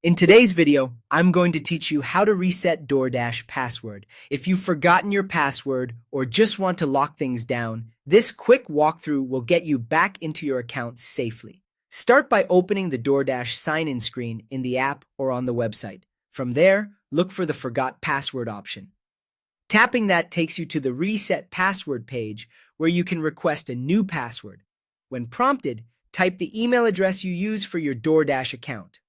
In today's video, I'm going to teach you how to reset Doordash password. If you've forgotten your password or just want to lock things down, this quick walkthrough will get you back into your account safely. Start by opening the Doordash sign-in screen in the app or on the website. From there, look for the Forgot Password option. Tapping that takes you to the Reset Password page where you can request a new password. When prompted, type the email address you use for your Doordash account.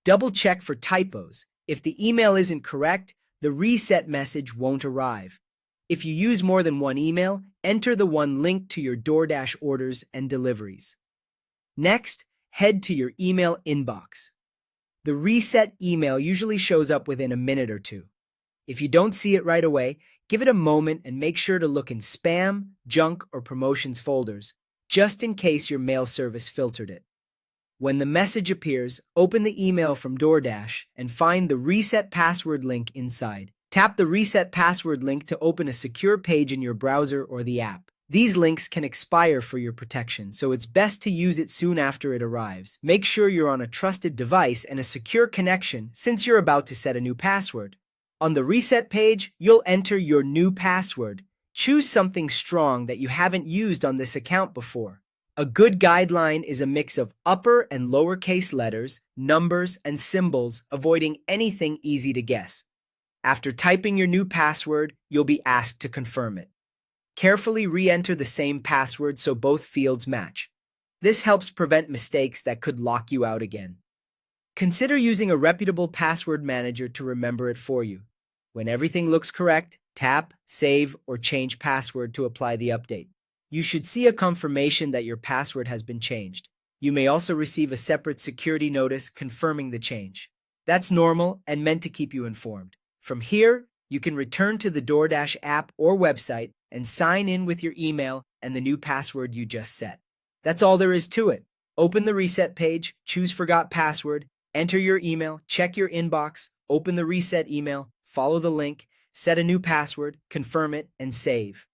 Double check for typos. If the email isn't correct, the reset message won't arrive. If you use more than one email, enter the one linked to your Doordash orders and deliveries. Next, head to your email inbox. The reset email usually shows up within a minute or two. If you don't see it right away, give it a moment and make sure to look in spam, junk, or promotions folders, just in case your mail service filtered it. When the message appears, open the email from Doordash and find the Reset Password link inside. Tap the Reset Password link to open a secure page in your browser or the app. These links can expire for your protection, so it's best to use it soon after it arrives. Make sure you're on a trusted device and a secure connection since you're about to set a new password. On the Reset page, you'll enter your new password. Choose something strong that you haven't used on this account before. A good guideline is a mix of upper and lowercase letters, numbers, and symbols, avoiding anything easy to guess. After typing your new password, you'll be asked to confirm it. Carefully re-enter the same password so both fields match. This helps prevent mistakes that could lock you out again. Consider using a reputable password manager to remember it for you. When everything looks correct, tap, save, or change password to apply the update. You should see a confirmation that your password has been changed. You may also receive a separate security notice confirming the change. That's normal and meant to keep you informed. From here, you can return to the Doordash app or website and sign in with your email and the new password you just set. That's all there is to it. Open the reset page, choose Forgot Password, enter your email, check your inbox, open the reset email, follow the link, set a new password, confirm it, and save.